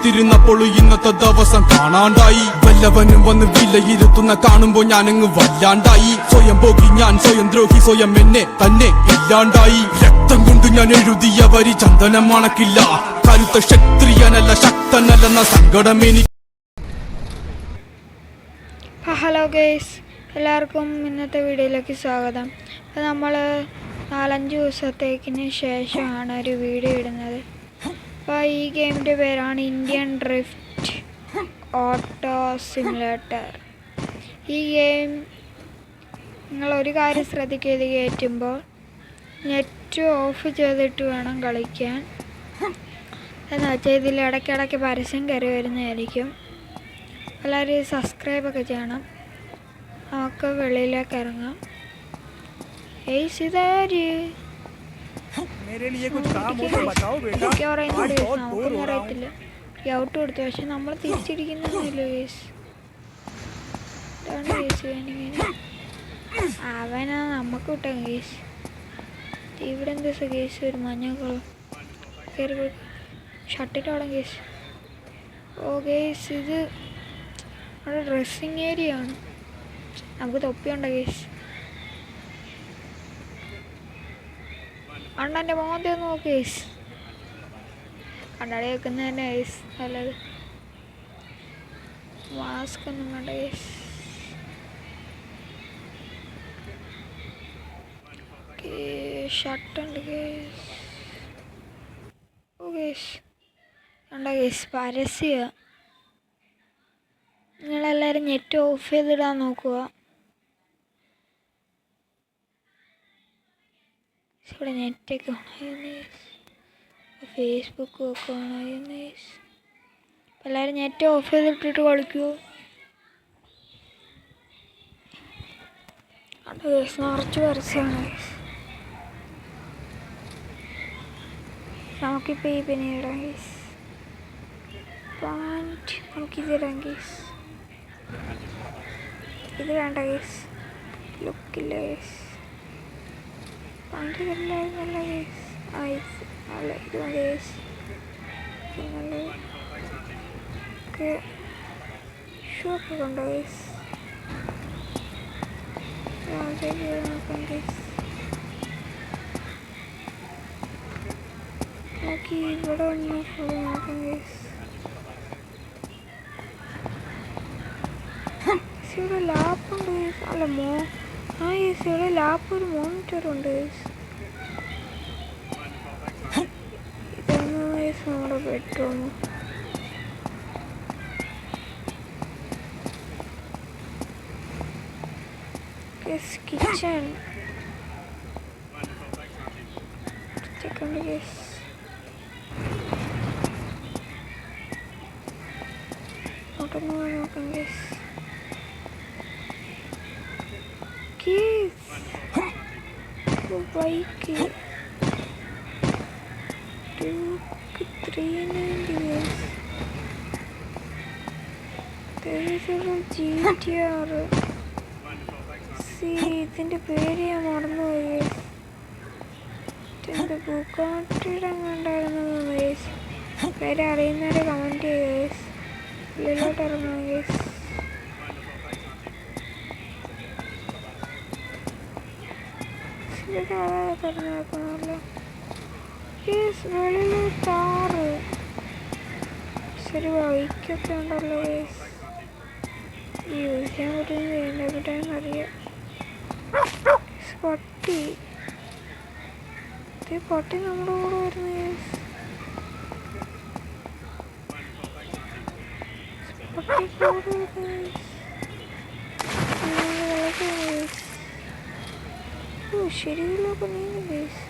കാത്തിരുന്നപ്പോൾ ഇന്നത്തെ ദിവസം കാണാണ്ടായി. വല്ലവനും വന്ന് വിലയിരുത്തുന്ന കാണുമ്പോ ഞാനങ്ങ് വല്ലാണ്ടായി. സ്വയം പോകി ഞാൻ, സ്വയം ദ്രോഹി, സ്വയം എന്നെ തന്നെ ഇല്ലാണ്ടായി. രക്തം കൊണ്ട് ഞാൻ എഴുതിയ വരി ചന്ദനം മണക്കില്ല. കരുത്ത ക്ഷത്രിയനല്ല, ശക്തനല്ലെന്ന സങ്കടം എനിക്ക്. ഹലോ ഗൈസ്, എല്ലാവർക്കും ഇന്നത്തെ വീഡിയോയിലേക്ക് സ്വാഗതം. അപ്പോൾ നമ്മൾ 4-5 ദിവസത്തേക്കിന് ശേഷമാണ് ഒരു വീഡിയോ ഇടുന്നത്. അപ്പോൾ ഈ ഗെയിമിൻ്റെ പേരാണ് ഇന്ത്യൻ ഡ്രിഫ്റ്റ് ഓട്ടോ സിമുലേറ്റർ. ഈ ഗെയിം നിങ്ങളൊരു കാര്യം ശ്രദ്ധിക്കുക, ഇത് കയറ്റുമ്പോൾ നെറ്റ് ഓഫ് ചെയ്തിട്ട് വേണം കളിക്കാൻ. എന്ന് വെച്ചാൽ ഇതിൽ ഇടയ്ക്കിടയ്ക്ക് പരസ്യം കയറി വരുന്നതായിരിക്കും. എല്ലാവരും സബ്സ്ക്രൈബൊക്കെ ചെയ്യണം. നമുക്ക് വെളിയിലേക്ക് ഇറങ്ങാം. നമുക്കൊന്നും അറിയത്തില്ല. ഔട്ട് കൊടുത്തു, പക്ഷെ നമ്മൾ തിരിച്ചിരിക്കുന്നില്ല കേസ്. ഇതാണ് കേസ് വേണമെങ്കിൽ അവനാ നമുക്ക് കിട്ടാം കേസ്. ഇവിടെ എന്താ കേസ്, ഒരു മഞ്ഞക്കുളം കയറി ഷട്ടിട്ടോളം കേസ്. ഓ കേസ്, ഇത് അവിടെ ഡ്രസ്സിങ് ഏരിയ ആണ്. നമുക്ക് തൊപ്പിയുണ്ട് കേസ്. അണ്ണൻ്റെ മോന്തി ഒന്ന് നോക്ക് കേസ്. കണ്ണാടി വെക്കുന്നത് തന്നെ കേസ് നല്ലത്. മാസ്ക് ഒന്നും വേണ്ട കേസ്. ഷർട്ടുണ്ട് കേസ്. ഓ കേസ് കണ്ട കേസ്, പരസ്യ. നിങ്ങളെല്ലാവരും നെറ്റ് ഓഫ് ചെയ്തിടാൻ നോക്കുക. ഇവിടെ നെറ്റൊക്കെ ഓണായിരുന്നു, ഫേസ്ബുക്കും ഒക്കെ ഓണായിരുന്നു. അപ്പം എല്ലാവരും നെറ്റ് ഓഫ് ചെയ്തിട്ടിട്ട് കളിക്കുമോ? അത് നിറച്ച് പരസ്യമാണ്. നമുക്കിപ്പോൾ ഈ പിന്നെ ഇടാം കേസ്. Pant നമുക്കിതിടാം case. ഇത് വേണ്ട കേസ്, ലുക്കില്ല കേസ്. പാൻറ്റ് നല്ല കേസ്. നല്ല ഇത് കേസ്. നല്ല ഷൂ ഒക്കെ കൊണ്ടോ കേസ്. നോക്കാം കേസ്. നോക്കി ഇവിടെ ഒന്ന് ഫുള്ള് നോക്കാം കേസ്. ഇവിടെ ലാപ്പുണ്ട് കേസ്. അല്ല കേസ്, ഇവിടെ ലാപ്പ് ഒരു മോണിറ്ററുണ്ട് കേസ്. ഇതാണ് കേസ് നമ്മുടെ ബെഡ്റൂം. കേസ് കിച്ചൺ ഉണ്ട് കേസ്. നോക്കാം കേസ്. Bike 390 GTR. ഇതിൻ്റെ പേര് ഞാൻ മറന്നുപോയി. എൻ്റെ ബുക്കാട്ടിയുടെ കണ്ടായിരുന്നു കേസ്. പേര് അറിയുന്നവരെ കമൻറ്റ് ചെയ്യുക കേസ്. ഉള്ളിലോട്ട് ഇറങ്ങാം കേസ്. തുറന്നേക്കണമല്ലോ കേസ്. വെളിയിൽ കാറ്, ശരി ബൈക്കൊക്കെ ഉണ്ടല്ലോ കേസ്. യൂസ് ചെയ്യാൻ പറ്റുന്ന എവിടെയാണെന്നറിയാം. പട്ടി, പട്ടി നമ്മുടെ കൂടെ വരുന്ന കേസ്. പട്ടി കൂടെ വരുന്ന കേസ്. ശരിയിലൊക്കെ നീങ്ങും കേസ്.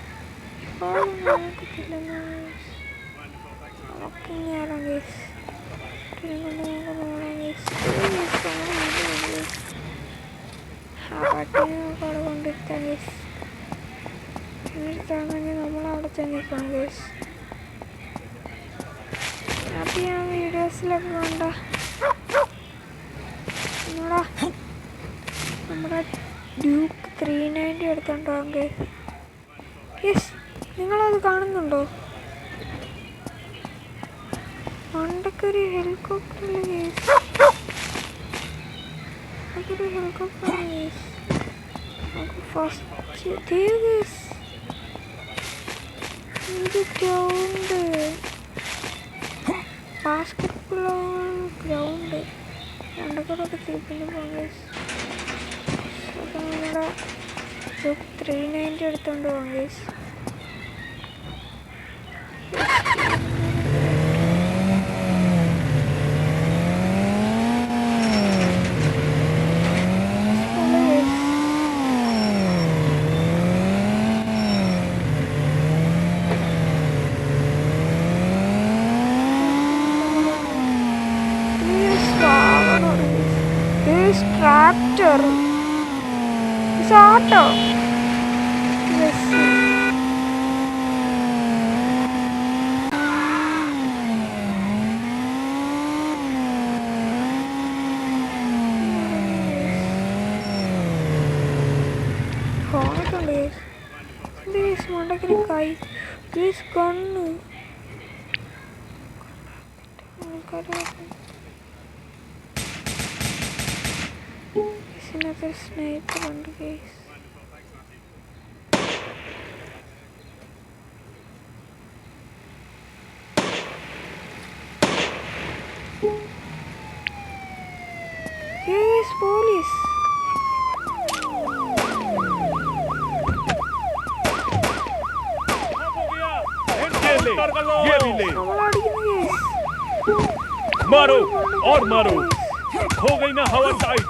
നോക്കത്തില്ല കേസ്. നമുക്ക് ഇറങ്ങാം കേസ്. ആ പട്ടിനെ നമുക്ക് അവിടെ കൊണ്ടിരുത്താം കേസ്. എന്നിട്ടാണെങ്കിൽ നമ്മളവിടെ ചെന്നിരിക്കണം കേസ്. അത് ഞാൻ വീഡിയോസിലൊക്കെ കണ്ട നമ്മുടെ ഡ്യൂക്ക് 390 എടുത്തോണ്ടോ കേസ്. യെസ്, നിങ്ങളത് കാണുന്നുണ്ടോ? ആ മണ്ടൊക്കെ ഒരു ഹെലികോപ്റ്ററിൽ കേസ്. അതൊരു ഹെലികോപ്റ്റർ കേസ്. നമുക്ക് ഫസ്റ്റ് കേസ് ഇത് ഗ്രൗണ്ട്, ബാസ്കറ്റ്ബോൾ ഗ്രൗണ്ട് രണ്ടൊക്കെ തിരിപ്പിന് പോകാം കേസ്. അപ്പോൾ നമ്മുടെ 390 എടുത്തോണ്ട് പോകാം case. Tractor. It's auto. Yes. This one guy. This gun. Another sniper on the base. Here is police. ये भी ले, मारो और मारो, हो गई ना हवा टाइट।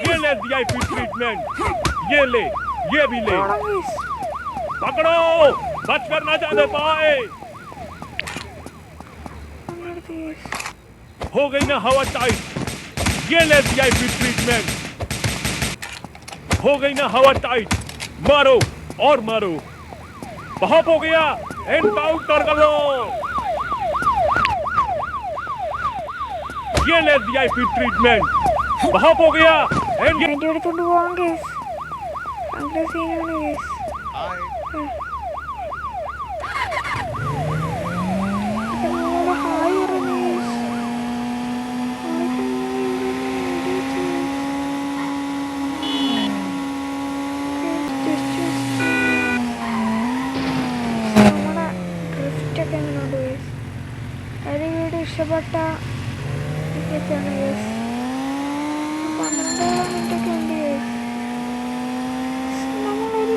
ये ले VIP ट्रीटमेंट, ये ले, ये भी ले, पकड़ो, बच कर ना जाने पाए। हो गई ना हवा टाइट, ये ले VIP ट्रीटमेंट, हो गई ना हवा टाइट, मारो और मारो, बहुत हो गया, एनकाउंटर कर लो। ये ले VIP ट्रीटमेंट, बहुत हो गया। എടുത്തോണ്ട് പോവാം കേസ്. അങ്ങനെ സീനാണ് കേസ്. ഹായ് റമേഷ്. നമ്മുടെ ഡ്രിഫ്റ്റൊക്കെ എങ്ങനെയുണ്ട് കേസ്? ഒരു വീഡിയോ ഇഷ്ടപ്പെട്ട കേസാണ് കേസ്. 12 മിനിറ്റൊക്കെ ഉണ്ട് കേസ്. നമ്മളൊരു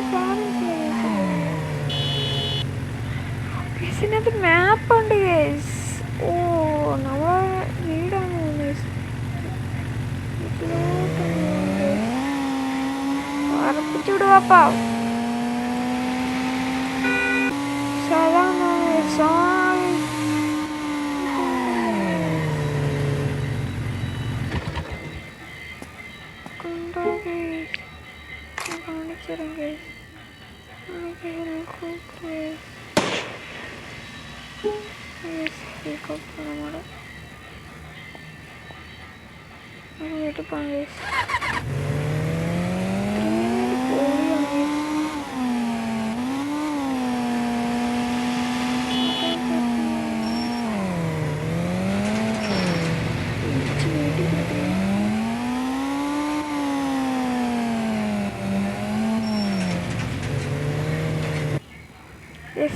കേസിനകത്ത് മാപ്പുണ്ട് കേസ്. ഓ നമ്മളെ വീടാണ് കേസ്. ഉറപ്പിച്ചുവിടുവാപ്പാ. സാധാരണ വീട്ടിൽ പോകാം കേസ്.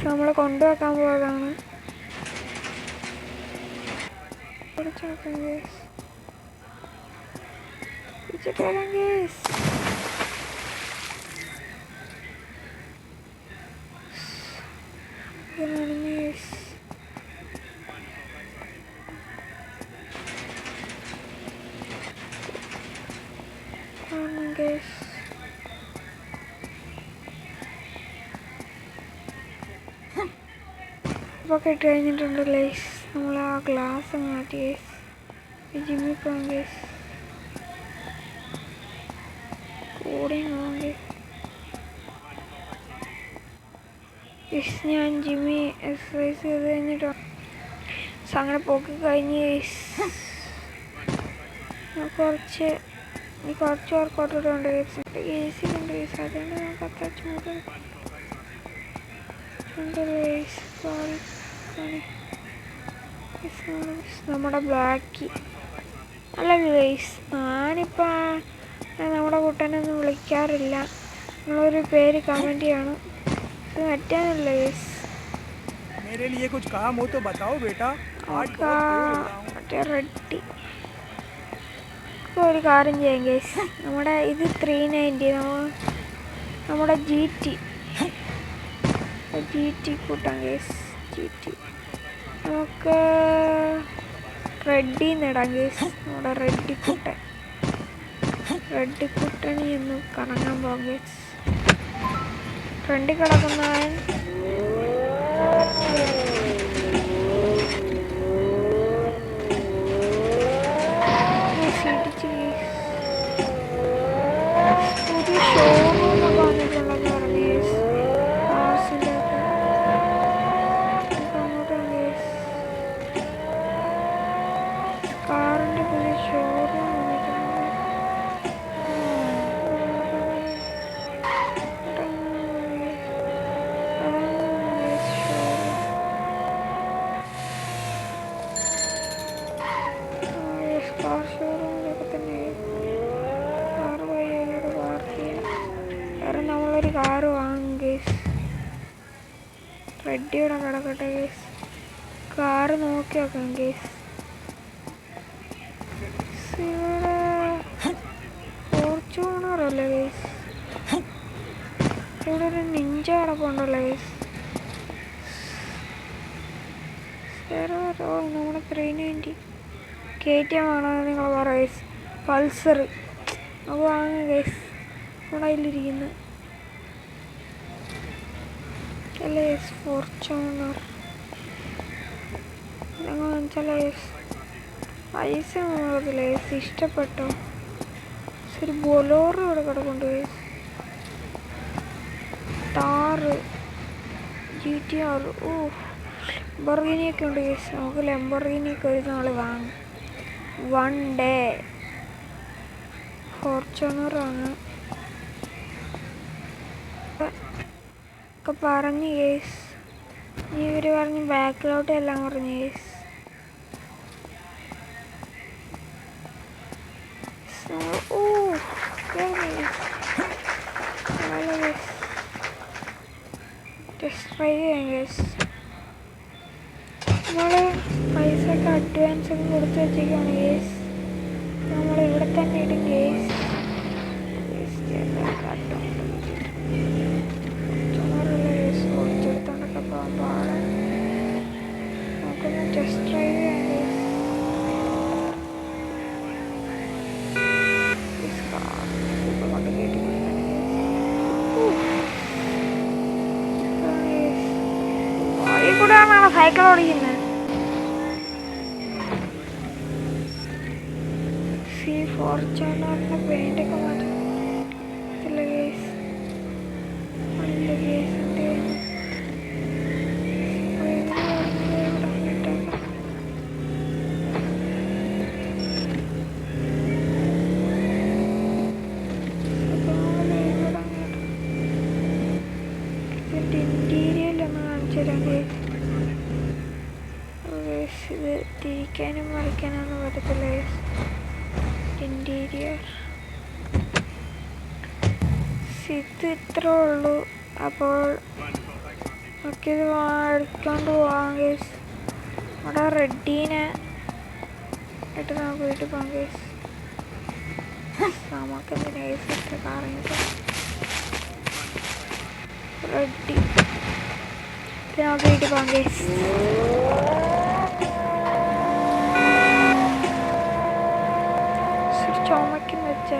നമ്മൾ കൊണ്ടുവെക്കാൻ പോയതാണ്. ഇപ്പോൾ ഇട്ട് കഴിഞ്ഞിട്ടുണ്ട് ഗൈസ്. നമ്മൾ ആ ഗ്ലാസ് മാറ്റി ഗൈസ്. ജിമ്മിൽ പോകാം ഗൈസ്. കൂടെയും പോകാം ഗൈസ്. ഞാൻ ജിമ്മി എക്സസൈസ് ചെയ്ത് കഴിഞ്ഞിട്ട് അങ്ങനെ പോക്കി കഴിഞ്ഞ് ഗൈസ്. കുറച്ച് വർക്കൗട്ട് ഇട്ടുണ്ട് ഗൈസ്. AC ഉണ്ട് ഗൈസ്. അതുകൊണ്ട് നമുക്ക് അത്ര ചൂട് ഉണ്ട് ഗൈസ്. സോറി നമ്മുടെ ബ്ലാക്കി അല്ല ഗൈസ്, ഞാനിപ്പോൾ നമ്മുടെ കുട്ടനൊന്നും വിളിക്കാറില്ല. നിങ്ങളൊരു പേര് കമൻറ്റ് ചെയ്യണം. ഇത് മറ്റാനല്ല ഗൈസ്, മറ്റേ റെഡി. ഒരു കാര്യം ചെയ്യാം ഗൈസ്, നമ്മുടെ ഇത് 390 നമ്മുടെ ജി ടി കൂട്ടാം ഗൈസ്. നമുക്ക് റെഡിന്നിടാം ഗൈസ്. നമ്മുടെ റെഡിക്കുട്ടണി ഒന്ന് കറങ്ങാൻ പോകാം ഗൈസ്. ഫ്രണ്ടിൽ കിടക്കുന്നവൻ പുതിയ ഷോറൂമൊക്കെ വന്നിട്ടുണ്ടെന്ന് പറഞ്ഞു ഗൈസ്. കാർസിൻ്റെ കാറിൻ്റെ പുതിയ ഷോറൂം വന്നിട്ടുണ്ട്. കാർ ഷോറൂമിലൊക്കെ തന്നെ കാറ് പോയി അവിടെ പാർക്ക് ചെയ്യാം. വേറെ നമ്മളൊരു കാറ് വാങ്ങും ഗേസ്. റെഡിയുടെ കിടക്കട്ടെ ഗേസ്. കാറ് നോക്കി വെക്കാം ഗേസ്. ഇവിടെ ഫോർച്യൂണർ അല്ലേ ഗേസ്. ഇവിടെ ഒരു നിഞ്ച കിടപ്പുണ്ടല്ലോ ഗേസ്. നമ്മുടെ 390 KTM ആണെന്ന് നിങ്ങൾ പറയാം ഗേസ്. പൾസർ അത് വാങ്ങുക ഗേസ്. നമ്മുടെ കയ്യിലിരിക്കുന്നു അല്ലേ ഗേസ്. ഫോർച്യൂണർ ഞങ്ങൾ വെച്ചാൽ ഗേസ് പൈസ നോക്കത്തില്ല ഗേസ്. ഇഷ്ടപ്പെട്ടോ? ഒരു ബൊലോറോ ഇവിടെ കിടപ്പുണ്ട് ഗേസ്. താറ് GTR. ഓ, ലംബോർഗിനിയൊക്കെ ഉണ്ട് ഗേസ്. നമുക്ക് ലംബോർഗിനിയൊക്കെ ഒരു നാൾ വാങ്ങും. 1 ഡേ ഫോർച്യൂണറാണ് ഒക്കെ പറഞ്ഞു ഗേസ്. ഇനി ഇവർ പറഞ്ഞ് ബാക്കിലോട്ട് എല്ലാം പറഞ്ഞു ഗേസ്. ഓ ടെസ്റ്റ് ട്രൈ ചെയ്യാം ഗേസ്. നമ്മൾ പൈസ ഒക്കെ അഡ്വാൻസ് ഒക്കെ കൊടുത്ത് വെച്ചേക്കാണ് ഗേസ്. നമ്മൾ ഇവിടെ തന്നെ ഇടും ഗേസ്. കൊടുത്തെടുത്തോണ്ടൊക്കെ പോകാൻ പാടാൻ നമുക്കൊന്ന് ടെസ്റ്റ് ഡ്രൈവ് ചെയ്യാം ഗേസ്. കൊണ്ട് കയറ്റി വഴി കൂടെയാണ് സൈക്കിൾ ഓടിക്കുന്നത്. ഫോർച്യൂണറിൻ്റെ പെയിൻ്റൊക്കെ മാറ്റില്ല ഗേസ്. നല്ല ഗേസിൻ്റെ ഇതിൻ്റെ ഇൻറ്റീരിയലൊന്ന് കാണിച്ചു തരാം ഗേസ്. ഇത് തിരിക്കാനും മറിക്കാനൊന്നും പറ്റത്തില്ല ഗേസ്. ഇൻറ്റീരിയർ ഇത് ഇത്രേ ഉള്ളൂ. അപ്പോൾ നമുക്കിത് എടുത്തോണ്ട് പോകാം ഗേസ്. നമ്മുടെ റെഡീനെ ഇട്ട് നമുക്ക് വീട്ടിൽ പോകാം ഗേസ്. നമുക്കെന്തിനാ ഗേസ് ഇത്ര കാറിങ്ങിട്ട് റെഡി നമുക്ക് വീട്ടിൽ പോകാം ഗേസ്. ചുമക്കുന്ന വെച്ചാ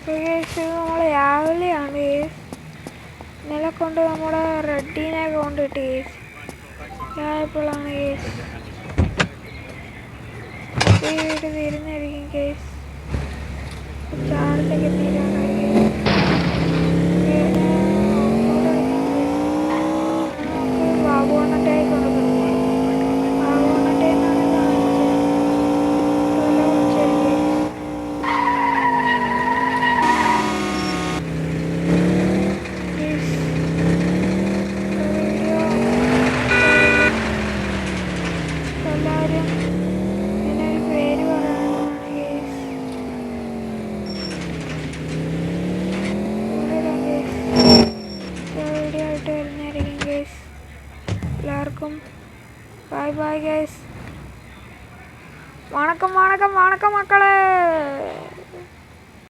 നമ്മൾ രാവിലെയാണ് കേസ്. ഇന്നലെ കൊണ്ട് നമ്മുടെ റെഡീനെ കൊണ്ടിട്ട് കേസ് ഞായപ്പോഴാണ് കേസ് വീട് തിരിഞ്ഞിരിക്കും കേസ്. ചാർജൊക്കെ തീരാണ് ബാബു വന്നിട്ടായി കൊടുക്കുന്നു. ബാബു വന്നിട്ടേന്നാണ് എല്ലാവരും എന്നൊരു പേര് പറയാനാണ് കേസ്. വീഡിയോ ആയിട്ട് വരുന്നതായിരിക്കും കേസ്. എല്ലാവർക്കും ബൈ ബൈ കേസ്. വണക്കം വണക്കം വണക്കം മക്കളെ.